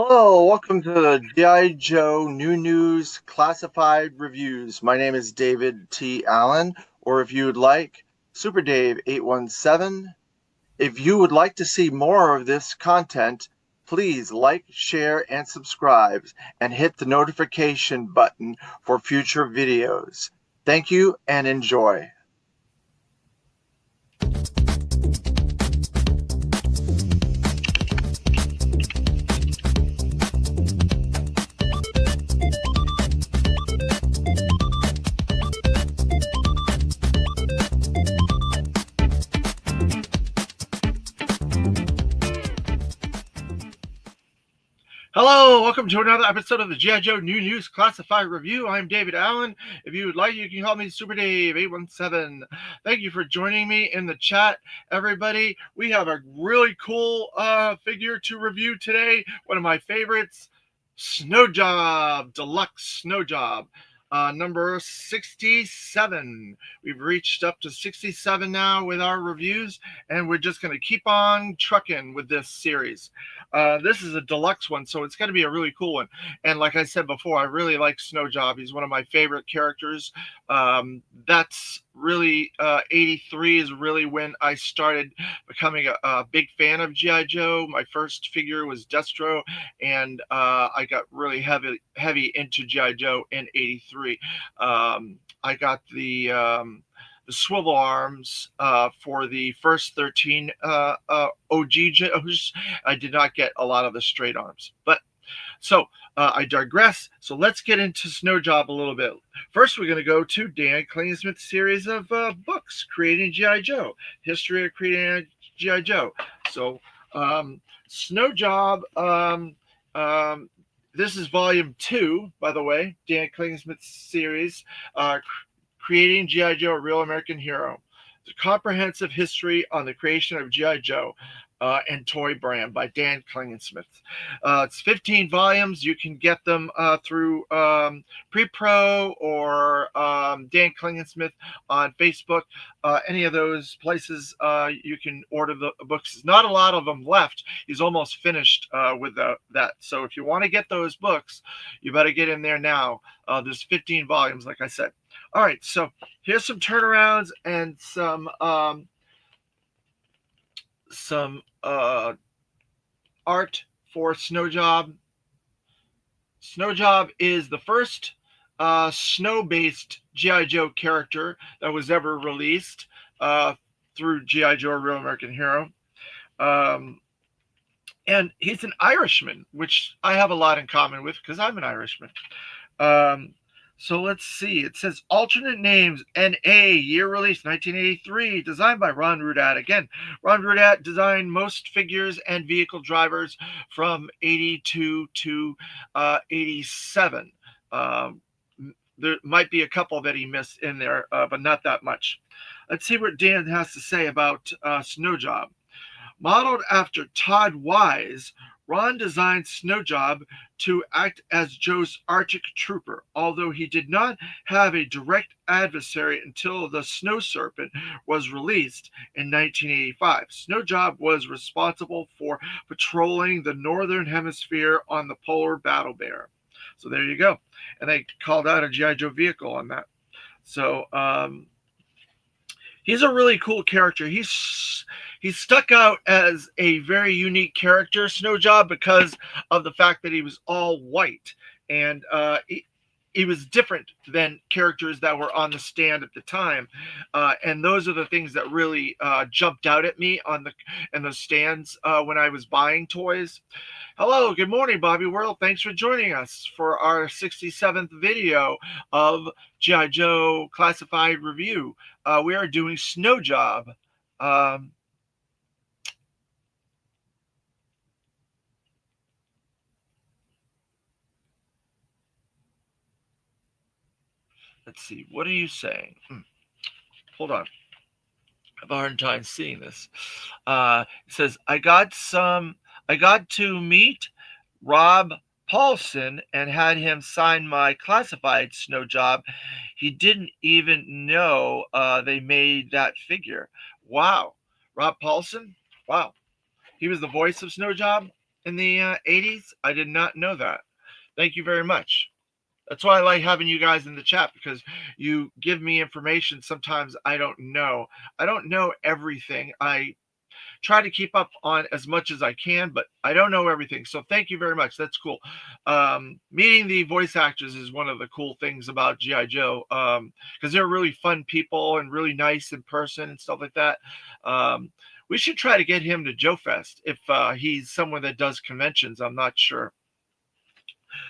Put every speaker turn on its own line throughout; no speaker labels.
Hello, welcome to the G.I. Joe New News Classified Reviews. My name is David T. Allen, or if you would like, Super Dave 817. If you would like to see more of this content, please like, share, and subscribe, and hit the notification button for future videos. Thank you and enjoy.
Hello, welcome to another episode of the G.I. Joe New News Classified Review. I'm David Allen. If you would like, you can call me Super Dave 817. Thank you for joining me in the chat, everybody. We have a really cool figure to review today. One of my favorites, Snow Job, Deluxe Snow Job. Number 67. We've reached up to 67 now with our reviews, and we're just going to keep on trucking with this series. This is a deluxe one, so it's going to be a really cool one. And like I said before, I really like Snow Job. He's one of my favorite characters. That's really 83 is really when I started becoming a big fan of G.I. Joe. My first figure was Destro, and I got really heavy into G.I. Joe in 83. I got the swivel arms for the first 13 OG Joes. I did not get a lot of the straight arms. But so I digress. So let's get into Snow Job a little bit. First, we're going to go to Dan Klingsmith's series of books, Creating G.I. Joe, History of Creating G.I. Joe. So Snow Job, this is volume 2, by the way, Dan Klingsmith's series, Creating G.I. Joe, a Real American Hero. It's a comprehensive history on the creation of G.I. Joe and toy brand by Dan Klingsmith. It's 15 volumes. You can get them through Pre-Pro or Dan Klingsmith on Facebook. Any of those places you can order the books. There's not a lot of them left. He's almost finished with that. So if you want to get those books, you better get in there now. There's 15 volumes, like I said. All right, so here's some turnarounds and some art for Snow Job. Snow Job is the first snow-based G.I. Joe character that was ever released through G.I. Joe, Real American Hero. And he's an Irishman, which I have a lot in common with because I'm an Irishman. So let's see. It says alternate names, N.A., year release 1983, designed by Ron Rudat. Again, Ron Rudat designed most figures and vehicle drivers from 82 to 87. There might be a couple that he missed in there, but not that much. Let's see what Dan has to say about Snow Job. Modeled after Todd Wise, Ron designed Snow Job to act as Joe's Arctic trooper, although he did not have a direct adversary until the Snow Serpent was released in 1985. Snow Job was responsible for patrolling the northern hemisphere on the polar battle bear. So there you go. And they called out a G.I. Joe vehicle on that. So he's a really cool character. He's stuck out as a very unique character, Snow Job, because of the fact that he was all white. And he was different than characters that were on the stand at the time. And those are the things that really jumped out at me in the stands when I was buying toys. Hello, good morning, Bobby World. Thanks for joining us for our 67th video of G.I. Joe Classified Review. We are doing Snow Job. Let's see. What are you saying? Hold on. I have a hard time seeing this. It says, I got to meet Rob Paulson and had him sign my classified Snow Job. He didn't even know they made that figure. Wow. Rob Paulson? Wow. He was the voice of Snow Job? in the 80s? I did not know that. Thank you very much. That's why I like having you guys in the chat, because you give me information sometimes I don't know. I don't know everything. I try to keep up on as much as I can, but I don't know everything. So thank you very much. That's cool. Meeting the voice actors is one of the cool things about G.I. Joe, because they're really fun people and really nice in person and stuff like that. Um, we should try to get him to Joe Fest if he's someone that does conventions. I'm not sure.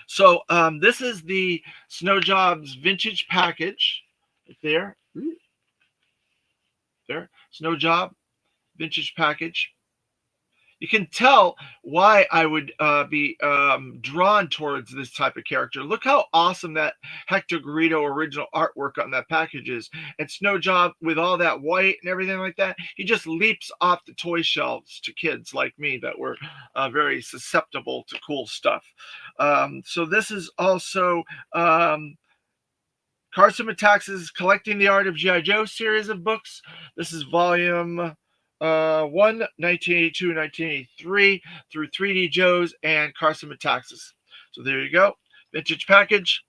So this is the Snow Jobs vintage package. Right there. There. Snow Job vintage package. You can tell why I would be drawn towards this type of character. Look how awesome that Hector Garrido original artwork on that package is. And Snow Job with all that white and everything like that, he just leaps off the toy shelves to kids like me that were very susceptible to cool stuff. So this is also Carson Metaxas Collecting the Art of G.I. Joe series of books. This is volume 1, 1982, 1983, through 3D Joes and Carson Metaxas. So there you go. Vintage package.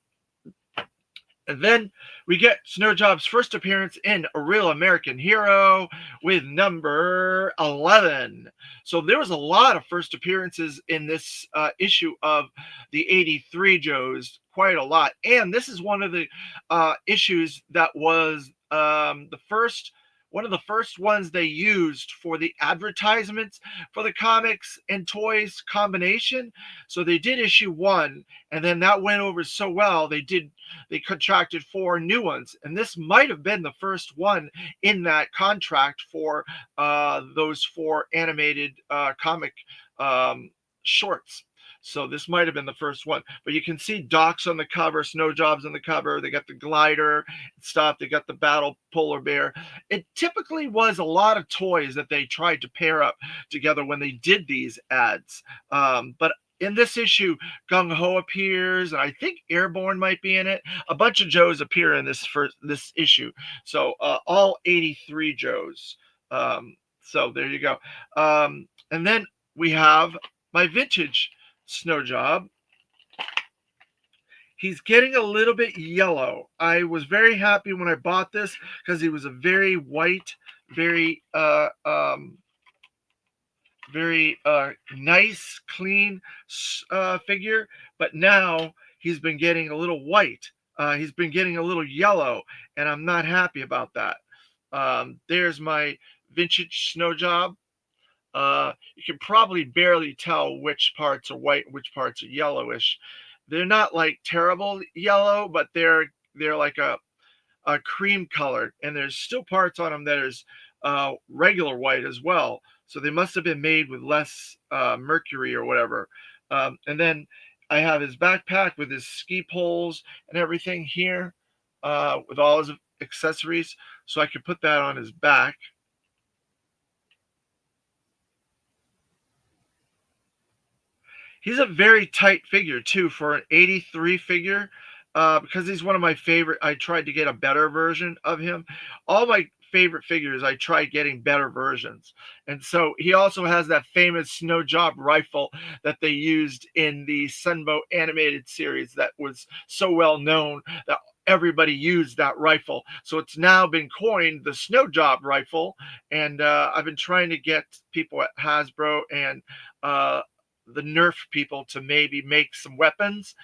And then we get Snow Job's first appearance in A Real American Hero with number 11. So there was a lot of first appearances in this issue of the 83 Joes, quite a lot. And this is one of the issues that was one of the first ones they used for the advertisements for the comics and toys combination. So they did issue 1, and then that went over so well, they contracted 4 new ones, and this might have been the first one in that contract for those 4 animated comic shorts. So this might have been the first one. But you can see Doc's on the cover, Snow Job's on the cover. They got the glider stuff. They got the battle polar bear. It typically was a lot of toys that they tried to pair up together when they did these ads. But in this issue, Gung Ho appears, and I think Airborne might be in it. A bunch of Joes appear in this issue. So all 83 Joes. So there you go. And then we have my vintage Snow Job. He's getting a little bit yellow. I was very happy when I bought this because he was a very white, very nice, clean figure. But now he's been getting a little white. He's been getting a little yellow, and I'm not happy about that. There's my vintage Snow Job. You can probably barely tell which parts are white and which parts are yellowish. They're not like terrible yellow, but they're like a cream colored, and there's still parts on them that is regular white as well. So they must have been made with less mercury or whatever. And then I have his backpack with his ski poles and everything here with all his accessories. So I could put that on his back. He's a very tight figure too for an 83 figure, because he's one of my favorite. I tried to get a better version of him. All my favorite figures, I tried getting better versions. And so he also has that famous Snow Job rifle that they used in the Sunbow animated series that was so well known that everybody used that rifle. So it's now been coined the Snow Job rifle. And I've been trying to get people at Hasbro and the Nerf people to maybe make some weapons,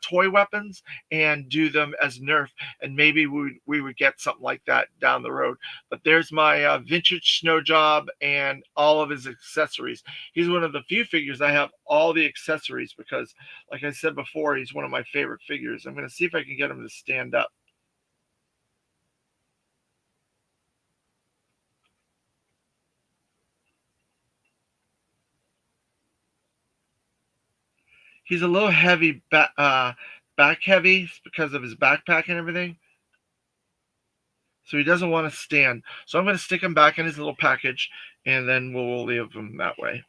toy weapons, and do them as Nerf, and maybe we would get something like that down the road. But there's my vintage Snow Job and all of his accessories. He's one of the few figures I have all the accessories because, like I said before, he's one of my favorite figures. I'm going to see if I can get him to stand up. He's a little heavy, back heavy because of his backpack and everything. So he doesn't want to stand. So I'm going to stick him back in his little package, and then we'll leave him that way.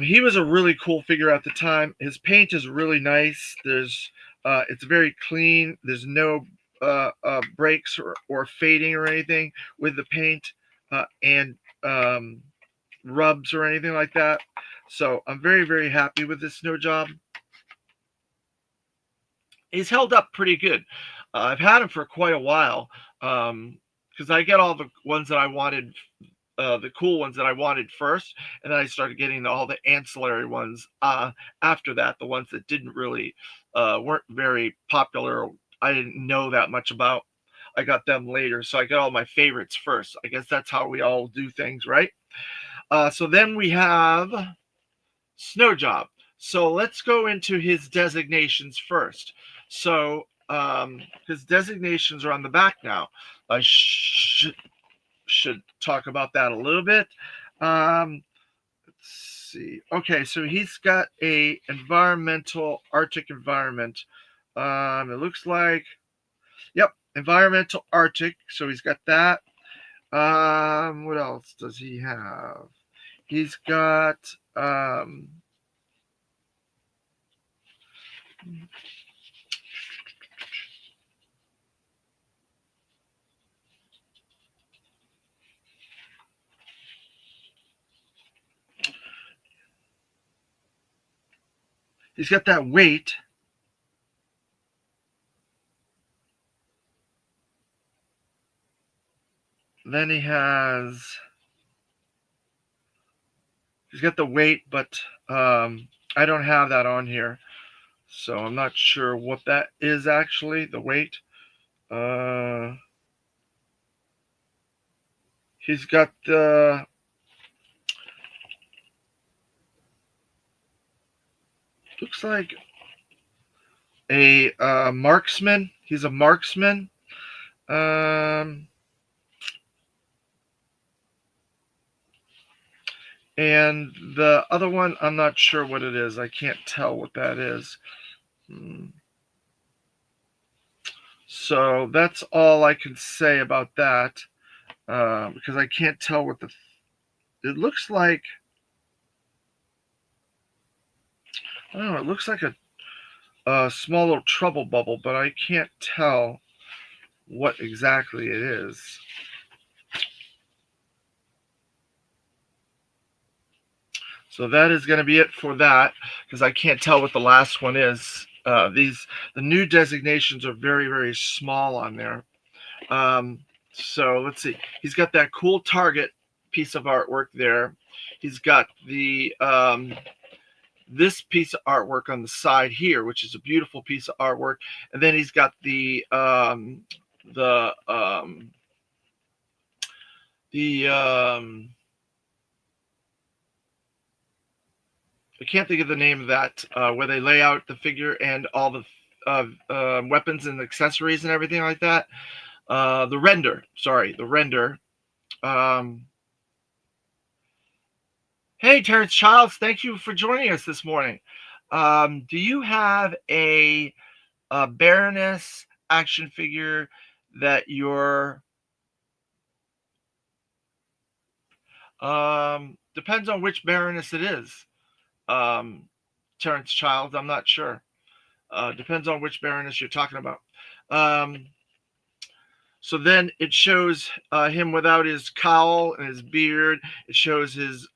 He was a really cool figure at the time. His paint is really nice. It's very clean. There's no breaks or fading or anything with the paint. And rubs or anything like that. So I'm very, very happy with this Snow Job. He's held up pretty good. I've had him for quite a while because I get all the ones that I wanted, the cool ones that I wanted first, and then I started getting all the ancillary ones after that, the ones that didn't really weren't very popular. I didn't know that much about. I got them later, so I got all my favorites first. I guess that's how we all do things, right? So then we have Snow Job. So let's go into his designations first. So his designations are on the back now. I should talk about that a little bit. Let's see. Okay, so he's got a environmental Arctic environment. It looks like, yep, environmental Arctic. So he's got that. What else does he have? He's got he's got that weight. Then he's got the weight, but I don't have that on here, so I'm not sure what that is actually. The weight. He's got the looks like a marksman. He's a marksman. And the other one, I'm not sure what it is. I can't tell what that is. So that's all I can say about that because I can't tell what it looks like. I don't know. It looks like a small little trouble bubble, but I can't tell what exactly it is. So that is going to be it for that because I can't tell what the last one is. The new designations are very, very small on there. So let's see. He's got that cool target piece of artwork there. He's got the this piece of artwork on the side here, which is a beautiful piece of artwork, and then he's got the I can't think of the name of that, where they lay out the figure and all the weapons and accessories and everything like that. The render. Sorry, the render. Hey, Terrence Childs, thank you for joining us this morning. Do you have a Baroness action figure that you're... depends on which Baroness it is. Terrence Childs, I'm not sure. Depends on which Baroness you're talking about. So then it shows him without his cowl and his beard. It shows his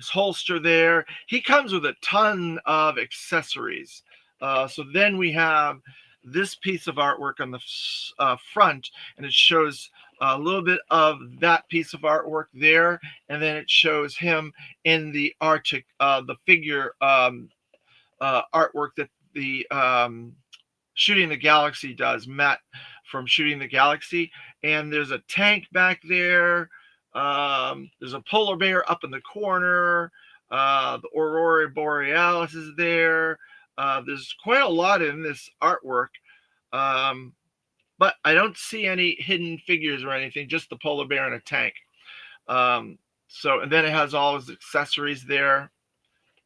holster there. He comes with a ton of accessories. So then we have this piece of artwork on the front, and it shows a little bit of that piece of artwork there, and then it shows him in the Arctic, the figure artwork that the Shooting the Galaxy does, Matt from Shooting the Galaxy. And there's a tank back there. There's a polar bear up in the corner. The Aurora Borealis is there. There's quite a lot in this artwork. But I don't see any hidden figures or anything, just the polar bear and a tank. So, and then it has all his accessories there.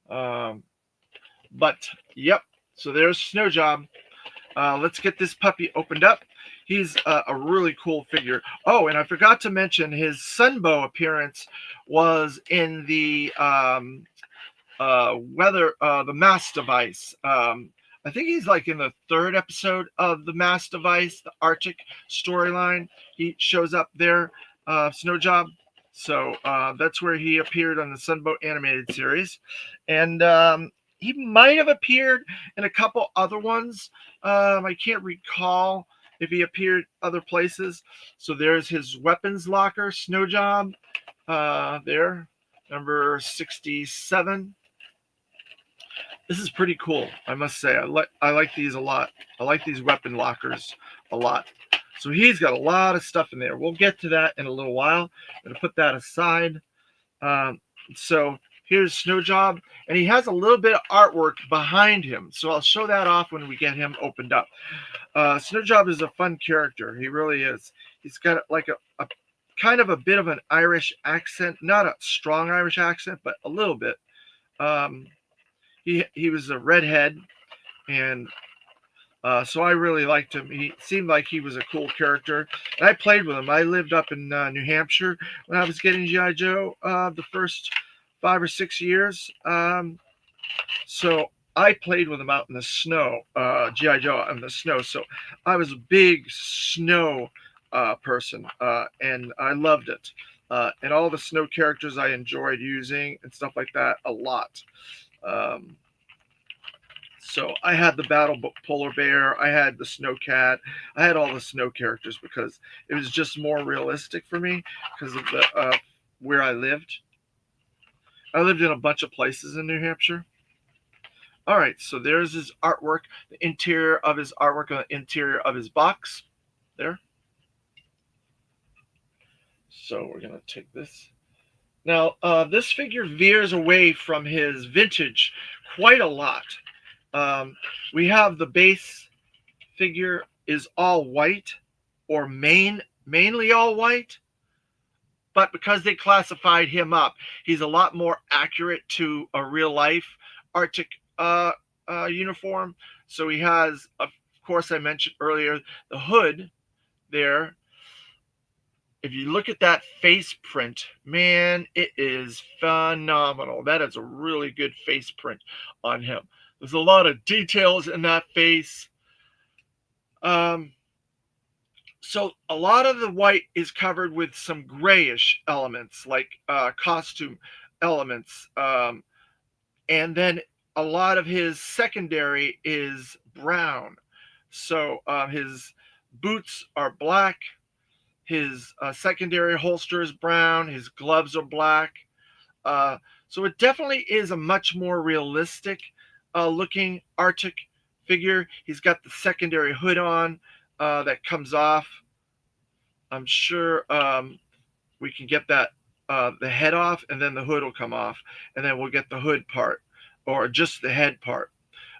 But, yep. So there's Snow Job. Let's get this puppy opened up. He's a really cool figure. Oh, and I forgot to mention his Sunbow appearance was in the the Mass Device. I think he's like in the 3rd episode of the Mass Device, the Arctic storyline. He shows up there, Snow Job. So that's where he appeared on the Sunboat animated series, and he might have appeared in a couple other ones. I can't recall if he appeared other places. So there's his weapons locker, Snow Job, there, number 67. This is pretty cool, I must say. I like these a lot. I like these weapon lockers a lot. So he's got a lot of stuff in there. We'll get to that in a little while. I'm going to put that aside. Um, so here's Snow Job, and he has a little bit of artwork behind him. So I'll show that off when we get him opened up. Snow Job is a fun character. He really is. He's got like a kind of a bit of an Irish accent, not a strong Irish accent, but a little bit. Um, he was a redhead, and so I really liked him. He seemed like he was a cool character, and I played with him. I lived up in New Hampshire when I was getting GI Joe the first 5 or 6 years. So I played with him out in the snow, GI Joe in the snow. So I was a big snow person, and I loved it. And all the snow characters I enjoyed using and stuff like that a lot. Um, so I had the battle polar bear, I had the snow cat, I had all the snow characters because it was just more realistic for me because of the where I lived. I lived in a bunch of places in New Hampshire. All right, so there's his artwork, the interior of his artwork on the interior of his box. There. So we're gonna take this. Now, this figure veers away from his vintage quite a lot. We have the base figure is all white or mainly all white, but because they classified him up, he's a lot more accurate to a real life Arctic uniform. So he has, of course, I mentioned earlier, the hood there. If you look at that face print, man, it is phenomenal. That is a really good face print on him. There's a lot of details in that face. So a lot of the white is covered with some grayish elements, like costume elements. And then a lot of his secondary is brown. So his boots are black. His secondary holster is brown. His gloves are black. So it definitely is a much more realistic looking Arctic figure. He's got the secondary hood on that comes off. I'm sure we can get that the head off, and then the hood will come off, and then we'll get the hood part or just the head part.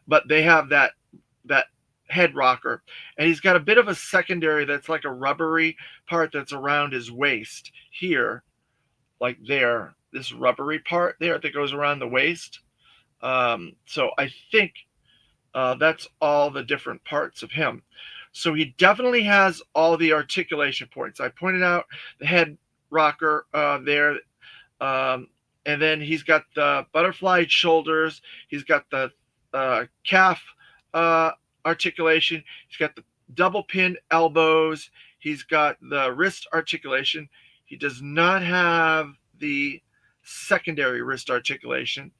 But they have that head rocker, and he's got a bit of a secondary that's like a rubbery part that's around his waist here, like there, this rubbery part there that goes around the waist. So I think that's all the different parts of him. So he definitely has all the articulation points. I pointed out the head rocker there. And then he's got the butterfly shoulders. He's got the calf articulation. He's got the double pin elbows. He's got the wrist articulation. He does not have the secondary wrist articulation.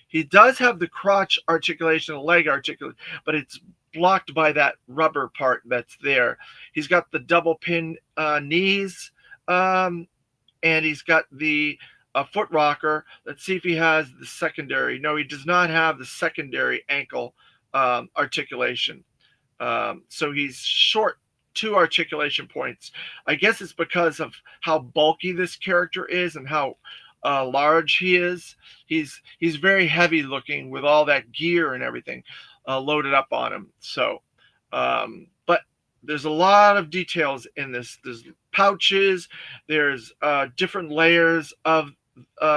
He does have the crotch articulation, the leg articulation, but it's blocked by that rubber part that's there. He's got the double pin knees, and he's got the foot rocker. Let's see if he has the secondary. No, he does not have the secondary ankle articulation. So he's short 2 articulation points. I guess it's because of how bulky this character is and how large he is. He's very heavy looking with all that gear and everything loaded up on him. So, but there's a lot of details in this. There's pouches. There's different layers of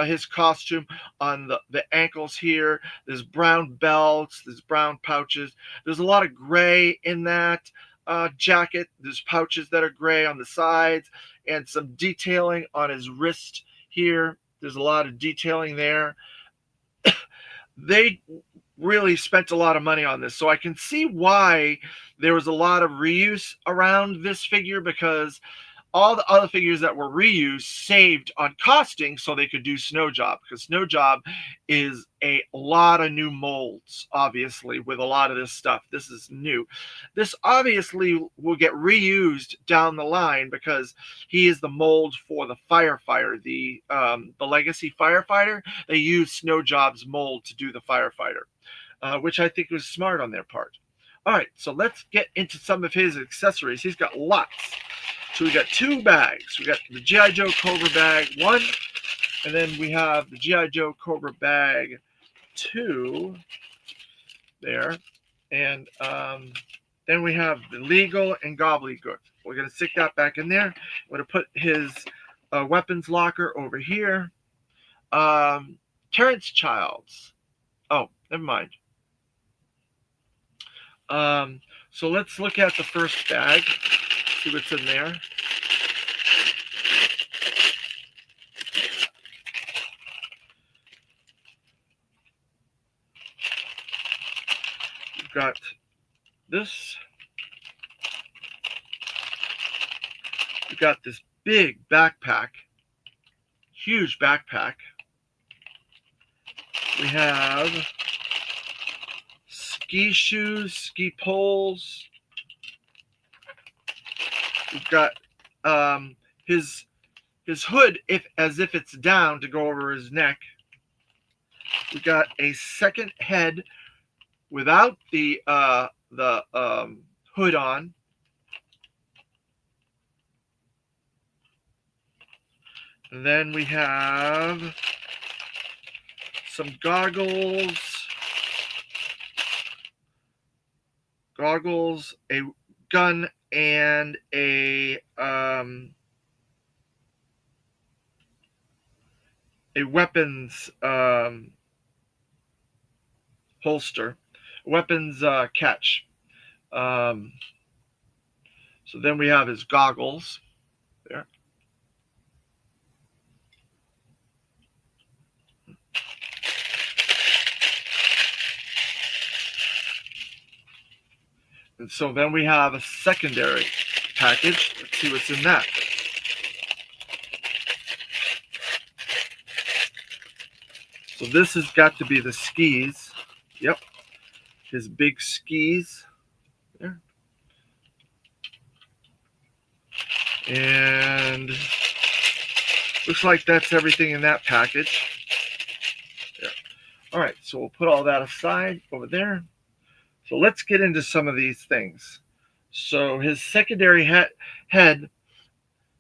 his costume on the ankles here. There's brown belts. There's brown pouches. There's a lot of gray in that jacket. There's pouches that are gray on the sides and some detailing on his wrist here. There's a lot of detailing there. They really spent a lot of money on this. So I can see why there was a lot of reuse around this figure, because all the other figures that were reused saved on costing so they could do Snow Job, because Snow Job is a lot of new molds, obviously, with a lot of this stuff. This is new. This obviously will get reused down the line because he is the mold for the firefighter, the legacy firefighter. They use Snow Job's mold to do the firefighter, which I think was smart on their part. All right, so let's get into some of his accessories. He's got lots. So we got 2 bags. We got the G.I. Joe Cobra bag 1, and then we have the G.I. Joe Cobra bag 2 there. And then we have the Legal and Gobbledygook. We're going to stick that back in there. We're going to put his weapons locker over here. Terrence Childs. Oh, never mind. So let's look at the first bag. See what's in there. We've got this. We've got this big backpack, huge backpack. We have ski shoes, ski poles. We've got his hood, as if it's down to go over his neck. We've got a second head without the hood on. And then we have some goggles, a gun, and a weapons holster, weapons catch. So then we have his goggles there. And so then we have a secondary package. Let's see what's in that. So this has got to be the skis. Yep. His big skis there. And looks like that's everything in that package. There. All right, so we'll put all that aside over there. So let's get into some of these things. So his secondary head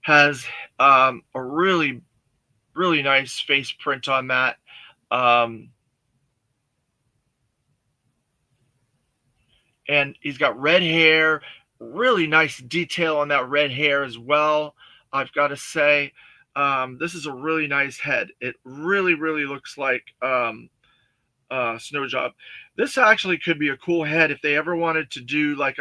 has a really, really nice face print on that. And he's got red hair, really nice detail on that red hair as well, I've got to say. This is a really nice head. It really, really looks like Snow Job. This actually could be a cool head if they ever wanted to do like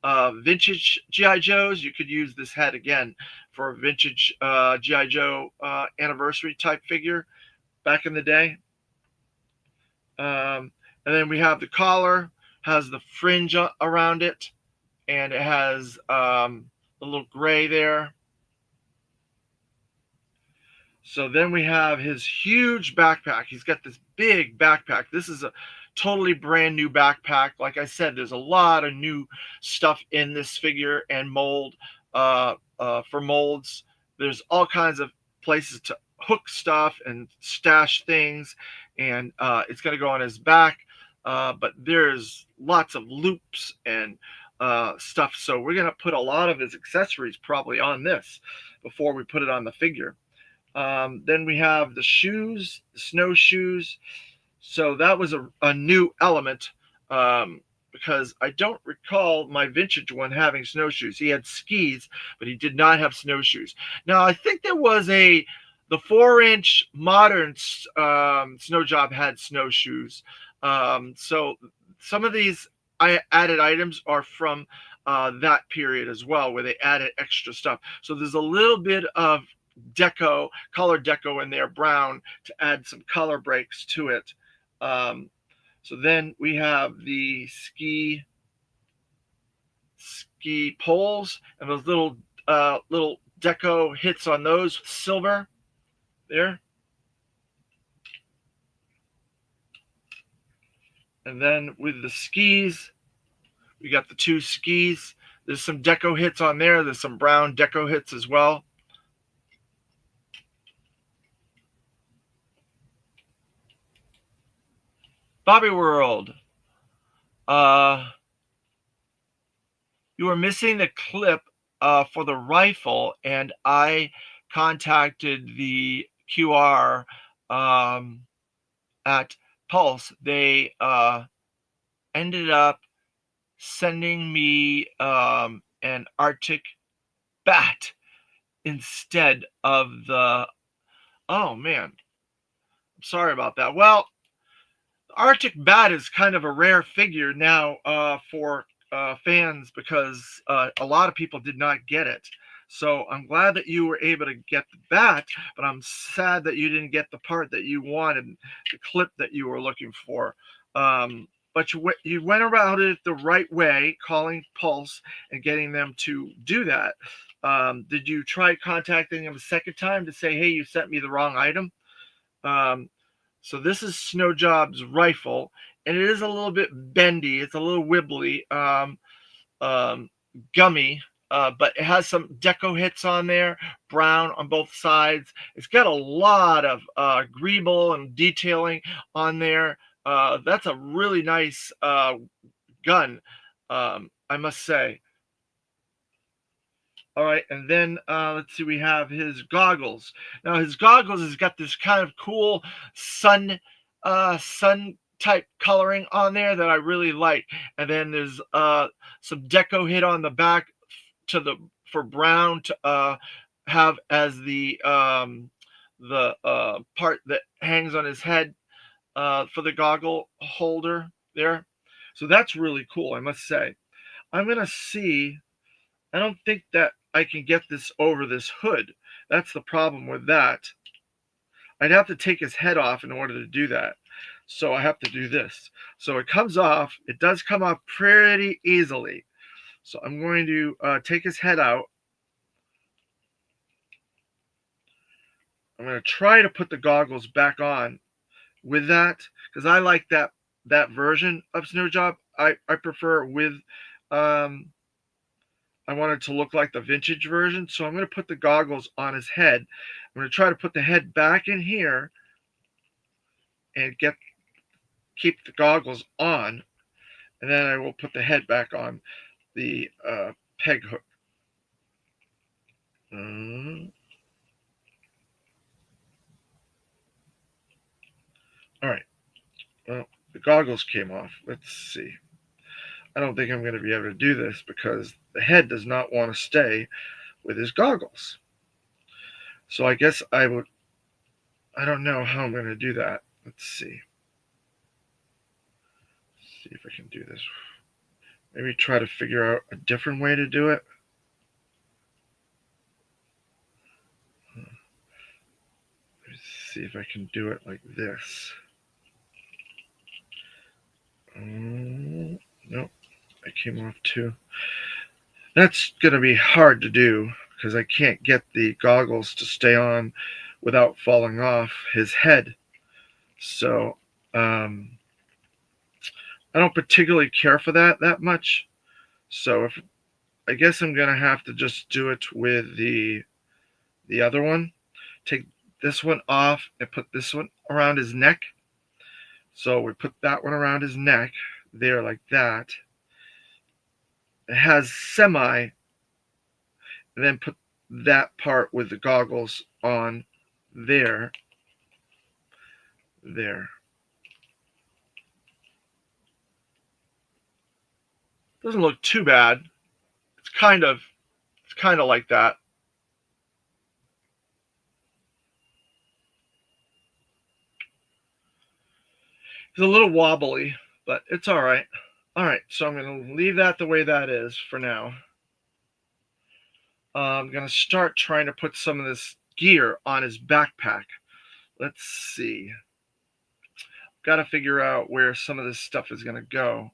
a vintage G.I. Joes. You could use this head again for a vintage G.I. Joe anniversary type figure back in the day. And then we have the collar, has the fringe around it, and it has a little gray there. So then we have his huge backpack. He's got this big backpack. This is a totally brand new backpack. Like I said, there's a lot of new stuff in this figure and mold for molds. There's all kinds of places to hook stuff and stash things, and it's going to go on his back. But there's lots of loops and stuff. So we're going to put a lot of his accessories probably on this before we put it on the figure. Then we have the shoes, the snowshoes. So that was a new element because I don't recall my vintage one having snowshoes. He had skis, but he did not have snowshoes. Now, I think there was the 4-inch modern Snow Job had snowshoes. So some of these added items are from that period as well, where they added extra stuff. So there's a little bit of color deco in there, brown, to add some color breaks to it. So then we have the ski poles and those little deco hits on those with silver there. And then with the skis, we got the two skis. There's some deco hits on there. There's some brown deco hits as well. Bobby World. You were missing the clip for the rifle, and I contacted the QR at Pulse. They ended up sending me an Arctic bat instead of the. Oh man, I'm sorry about that. Well, Arctic Bat is kind of a rare figure now for fans because a lot of people did not get it. So I'm glad that you were able to get the bat, but I'm sad that you didn't get the part that you wanted, the clip that you were looking for. But you went around it the right way, calling Pulse and getting them to do that. Did you try contacting them a second time to say, hey, you sent me the wrong item? So this is Snowjob's rifle, and it is a little bit bendy. It's a little wibbly, gummy, but it has some deco hits on there, brown on both sides. It's got a lot of greeble and detailing on there. That's a really nice gun, I must say. All right, and then let's see, we have his goggles. Now his goggles has got this kind of cool sun type coloring on there that I really like. And then there's some deco hit on the back for Brown to have as the part that hangs on his head for the goggle holder there. So that's really cool, I must say. I'm gonna see. I don't think that I can get this over this hood. That's the problem with that. I'd have to take his head off in order to do that. So I have to do this. So it comes off. It does come off pretty easily. So I'm going to take his head out. I'm going to try to put the goggles back on with that because I like that version of Snowjob. I prefer with I want it to look like the vintage version, so I'm going to put the goggles on his head. I'm going to try to put the head back in here and keep the goggles on, and then I will put the head back on the peg hook. All right. Well, the goggles came off. Let's see. I don't think I'm going to be able to do this because the head does not want to stay with his goggles. So I guess I don't know how I'm going to do that. Let's see. See if I can do this. Maybe try to figure out a different way to do it. Let's see if I can do it like this. Nope, I came off too. That's going to be hard to do because I can't get the goggles to stay on without falling off his head. So I don't particularly care for that much. So I guess I'm going to have to just do it with the other one. Take this one off and put this one around his neck. So we put that one around his neck there like that. It has semi, and then put that part with the goggles on there. Doesn't look too bad. It's kind of like that. It's a little wobbly, but it's all right. All right, so I'm going to leave that the way that is for now. I'm going to start trying to put some of this gear on his backpack. Let's see. Got to figure out where some of this stuff is going to go.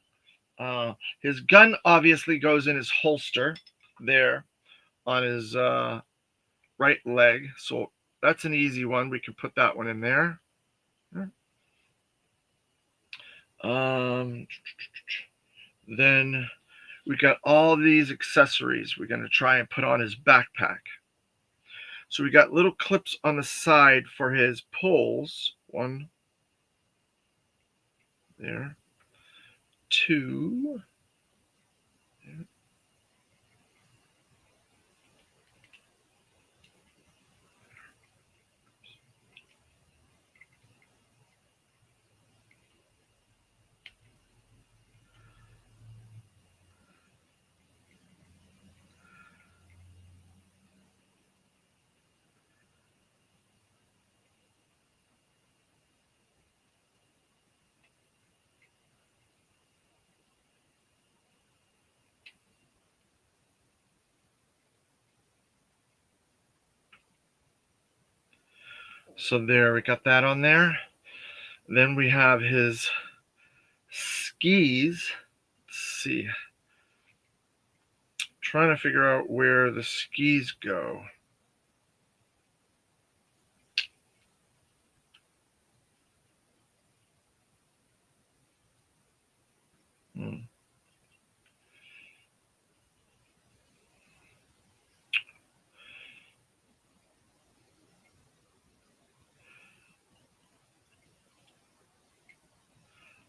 His gun obviously goes in his holster there on his right leg. So that's an easy one. We can put that one in there. Then we got all these accessories we're going to try and put on his backpack. So we got little clips on the side for his poles. One there. Two. So there, we got that on there. Then we have his skis. Let's see. Trying to figure out where the skis go.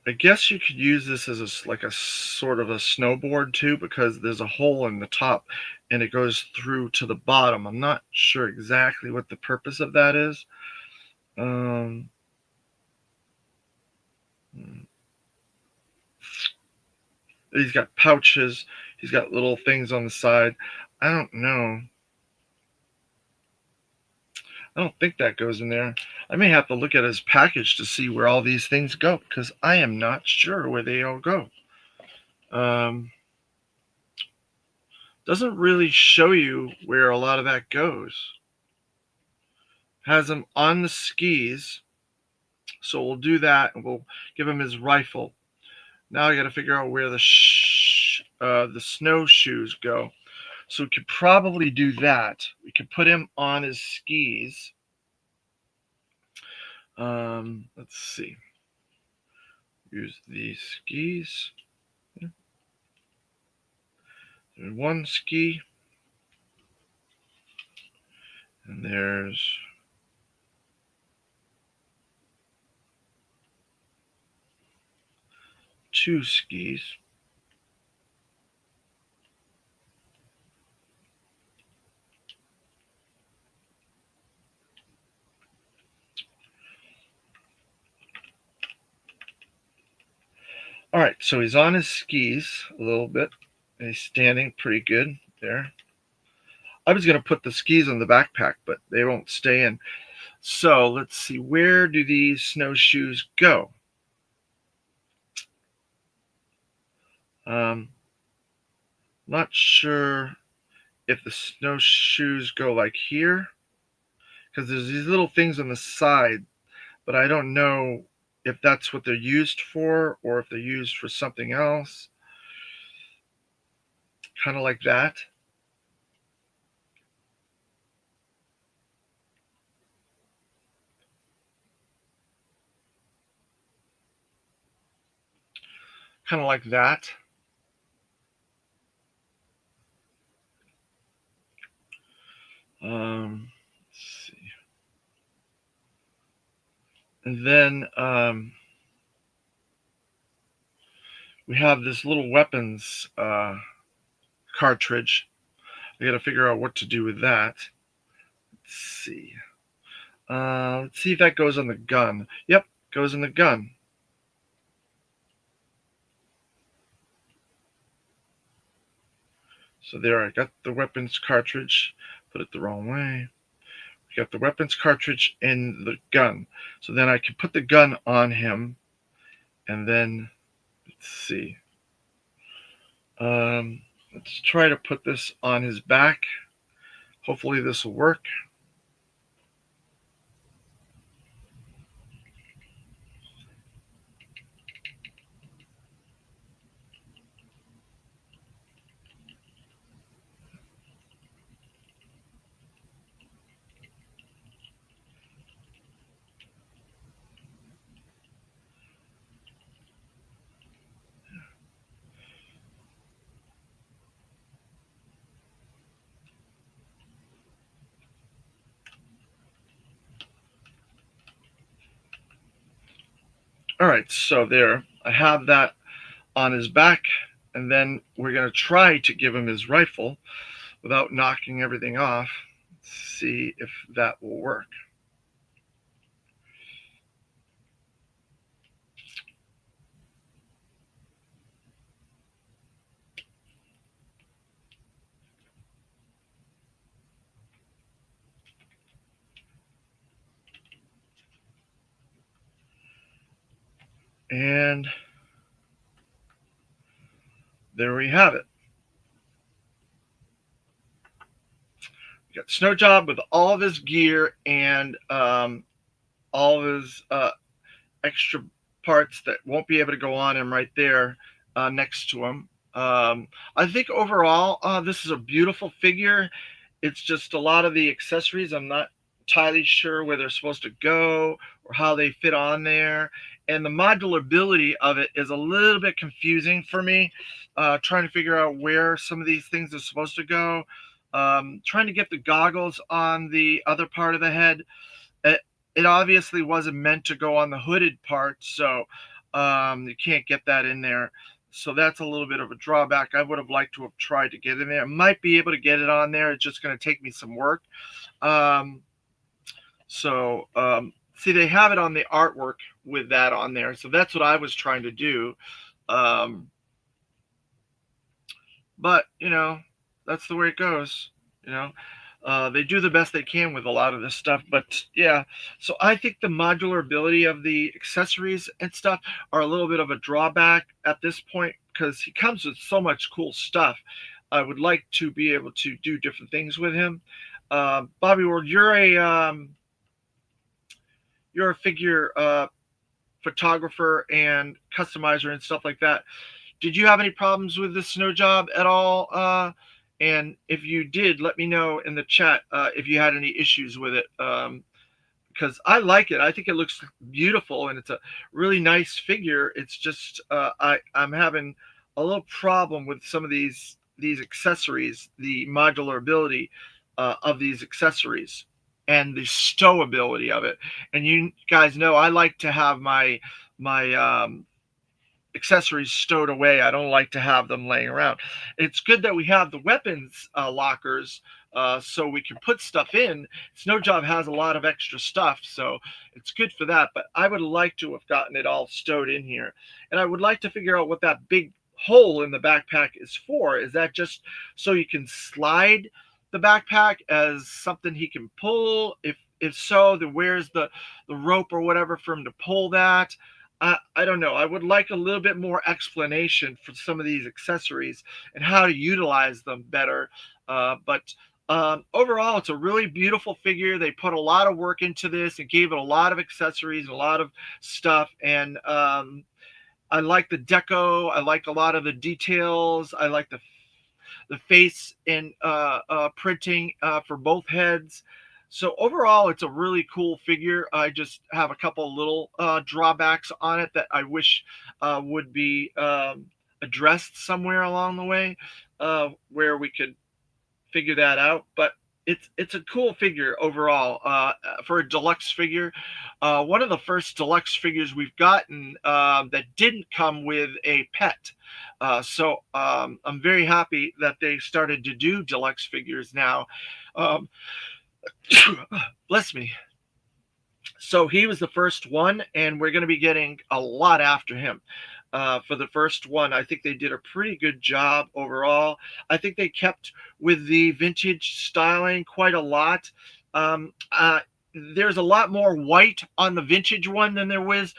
I guess you could use this as like a sort of a snowboard too, because there's a hole in the top and it goes through to the bottom. I'm not sure exactly what the purpose of that is. He's got pouches. He's got little things on the side. I don't know. I don't think that goes in there. I may have to look at his package to see where all these things go, because I am not sure where they all go. Doesn't really show you where a lot of that goes. Has him on the skis, so we'll do that, and we'll give him his rifle. Now I got to figure out where the snowshoes go. So we could probably do that. We could put him on his skis. Let's see. Use these skis. There's one ski. And there's two skis. All right, so he's on his skis a little bit. And he's standing pretty good there. I was going to put the skis on the backpack, but they won't stay in. So let's see, where do these snowshoes go? Not sure if the snowshoes go like here, because there's these little things on the side, but I don't know if that's what they're used for or if they're used for something else. Kind of like that. Kind of like that. Let's see. And then we have this little weapons cartridge. I got to figure out what to do with that. Let's see. Let's see if that goes on the gun. Yep, goes in the gun. So there, I got the weapons cartridge. Put it the wrong way. We got the weapons cartridge in the gun. So then I can put the gun on him. And then, let's see. Let's try to put this on his back. Hopefully this will work. All right, so there, I have that on his back, and then we're going to try to give him his rifle without knocking everything off. See if that will work. And there we have it. We got Snow Job with all of his gear and all of his extra parts that won't be able to go on him right there next to him. I think overall, this is a beautiful figure. It's just a lot of the accessories. I'm not entirely sure where they're supposed to go or how they fit on there. And the modularity of it is a little bit confusing for me, trying to figure out where some of these things are supposed to go. Trying to get the goggles on the other part of the head. It, it obviously wasn't meant to go on the hooded part, so you can't get that in there. So that's a little bit of a drawback. I would have liked to have tried to get in there. Might be able to get it on there. It's just going to take me some work. Um, See, they have it on the artwork with that on there. So that's what I was trying to do. Um, but, that's the way it goes. You know, they do the best they can with a lot of this stuff. But yeah, so I think the modular ability of the accessories and stuff are a little bit of a drawback at this point because he comes with so much cool stuff. I would like to be able to do different things with him. Bobby Ward, you're a figure photographer and customizer and stuff like that. Did you have any problems with the snow job at all? And if you did, let me know in the chat if you had any issues with it. Because I like it. I think it looks beautiful and it's a really nice figure. It's just I'm having a little problem with some of these accessories, the modular ability of these accessories and the stowability of it. And you guys know I like to have my accessories stowed away. I don't like to have them laying around. It's good that we have the weapons lockers so we can put stuff in. Snow Job has a lot of extra stuff, so it's good for that. But I would like to have gotten it all stowed in here. And I would like to figure out what that big hole in the backpack is for. Is that just so you can slide the backpack as something he can pull? If so, then where's the rope or whatever for him to pull that? I don't know. I would like a little bit more explanation for some of these accessories and how to utilize them better. But overall, it's a really beautiful figure. They put a lot of work into this and gave it a lot of accessories and a lot of stuff. And I like the deco. I like a lot of the details. I like the face and printing for both heads. So overall, it's a really cool figure. I just have a couple little drawbacks on it that I wish would be addressed somewhere along the way, where we could figure that out. But it's a cool figure overall for a deluxe figure. One of the first deluxe figures we've gotten that didn't come with a pet. So I'm very happy that they started to do deluxe figures now. Um, Bless me. So he was the first one, and we're going to be getting a lot after him. For the first one, I think they did a pretty good job overall. I think they kept with the vintage styling quite a lot. Um, uh, there's a lot more white on the vintage one than there is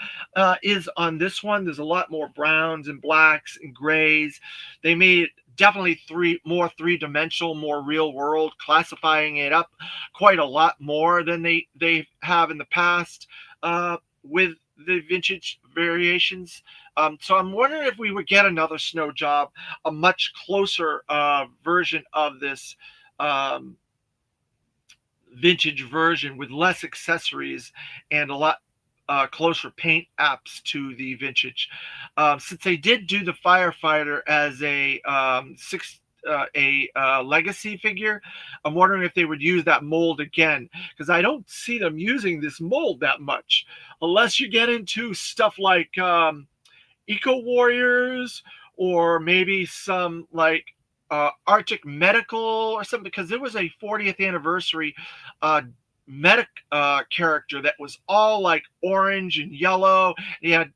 on this one. There's a lot more browns and blacks and grays. They made definitely three-dimensional, more real world, classifying it up quite a lot more than they have in the past with the vintage variations. So I'm wondering if we would get another snow job, a much closer version of this vintage version with less accessories and a lot closer paint apps to the vintage. Since they did do the firefighter as a a legacy figure. I'm wondering if they would use that mold again, because I don't see them using this mold that much, unless you get into stuff like Eco Warriors, or maybe some like Arctic Medical or something, because there was a 40th anniversary uh, medic character that was all like orange and yellow. He had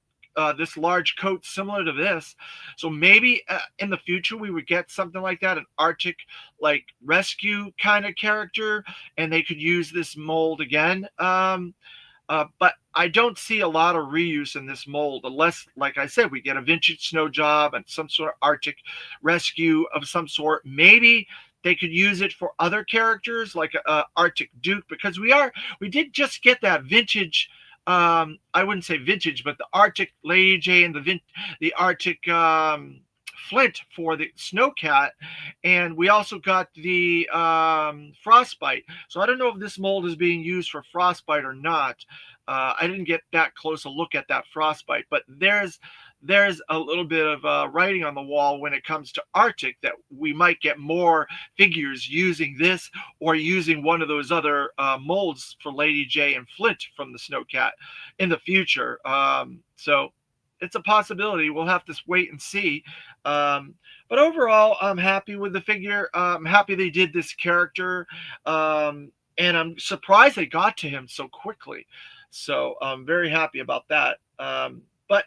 this large coat similar to this. So maybe in the future we would get something like that, an Arctic like rescue kind of character, and they could use this mold again. But I don't see a lot of reuse in this mold unless, like I said, we get a vintage snow job and some sort of Arctic rescue of some sort. Maybe they could use it for other characters like Arctic Duke, because we did just get that vintage. I wouldn't say vintage, but the Arctic Lady J and the Arctic Flint for the Snowcat, and we also got the Frostbite. So I don't know if this mold is being used for Frostbite or not. I didn't get that close a look at that Frostbite, but there's a little bit of writing on the wall when it comes to Arctic, that we might get more figures using this or using one of those other molds for Lady J and Flint from the Snowcat in the future. So it's a possibility. We'll have to wait and see. But overall, I'm happy with the figure. I'm happy they did this character. And I'm surprised they got to him so quickly. So I'm very happy about that. But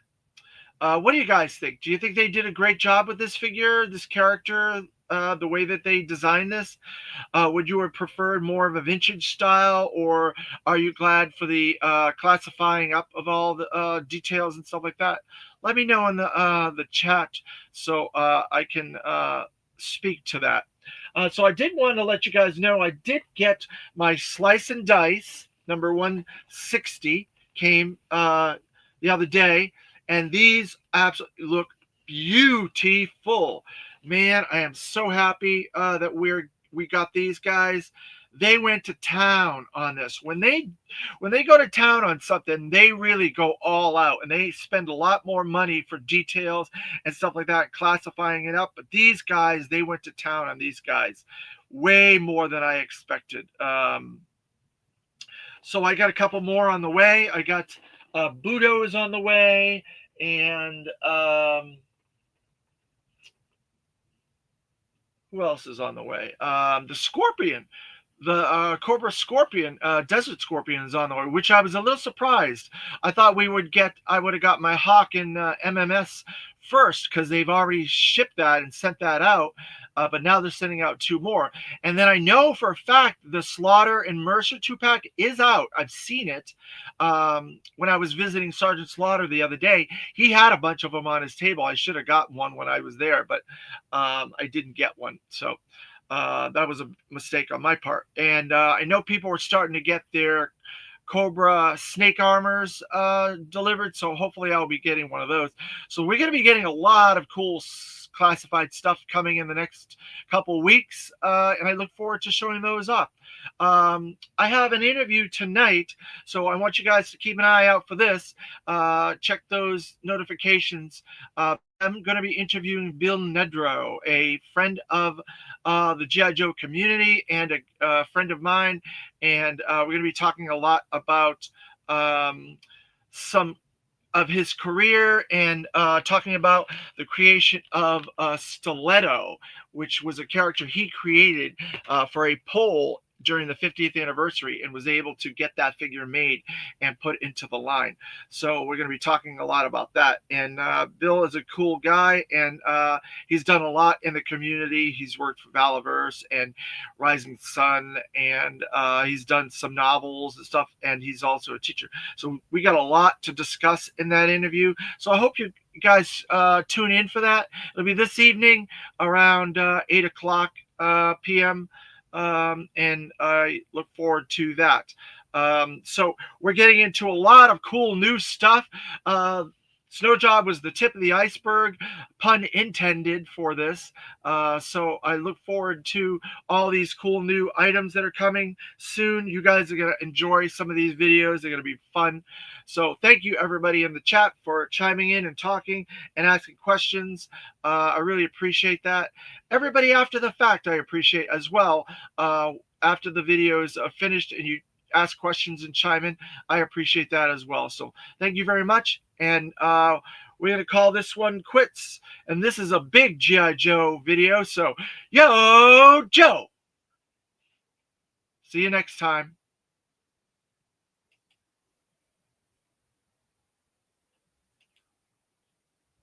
what do you guys think? Do you think they did a great job with this figure, this character, the way that they designed this? Would you have preferred more of a vintage style, or are you glad for the classifying up of all the details and stuff like that? Let me know in the chat so I can speak to that. So I did want to let you guys know I did get my Slice and Dice number 160 came the other day, and these absolutely look beautiful. Man, I am so happy that we got these guys. They went to town on this. When they go to town on something, they really go all out, and they spend a lot more money for details and stuff like that, classifying it up. But these guys, they went to town on these guys, way more than I expected. So I got a couple more on the way. I got Budo is on the way, and who else is on the way? The Scorpion, the Cobra Scorpion, Desert Scorpion is on the way, which I was a little surprised. I thought I would have got my Hawk in MMS first, because they've already shipped that and sent that out. But now they're sending out two more. And then I know for a fact the Slaughter and Mercer 2-pack is out. I've seen it. When I was visiting Sergeant Slaughter the other day, he had a bunch of them on his table. I should have gotten one when I was there, but I didn't get one. So that was a mistake on my part. And I know people were starting to get their Cobra snake armors delivered, so hopefully I'll be getting one of those. So we're going to be getting a lot of cool classified stuff coming in the next couple of weeks, and I look forward to showing those off. I have an interview tonight, so I want you guys to keep an eye out for this. Check those notifications. I'm going to be interviewing Bill Nedrow, a friend of the G.I. Joe community and a friend of mine, and we're going to be talking a lot about some of his career, and talking about the creation of Stiletto, which was a character he created for a poll during the 50th anniversary, and was able to get that figure made and put into the line. So we're going to be talking a lot about that. And Bill is a cool guy, and he's done a lot in the community. He's worked for Valaverse and Rising Sun, and he's done some novels and stuff, and he's also a teacher. So we got a lot to discuss in that interview. So I hope you guys tune in for that. It'll be this evening around 8 o'clock p.m., and I look forward to that. So we're getting into a lot of cool new stuff. Snow job was the tip of the iceberg, pun intended for this. So I look forward to all these cool new items that are coming soon. You guys are going to enjoy some of these videos. They're going to be fun. So thank you everybody in the chat for chiming in and talking and asking questions. I really appreciate that. Everybody after the fact, I appreciate as well. After the videos finished and you ask questions and chime in, I appreciate that as well. So thank you very much. And we're going to call this one quits. And this is a big G.I. Joe video. So, yo, Joe. See you next time.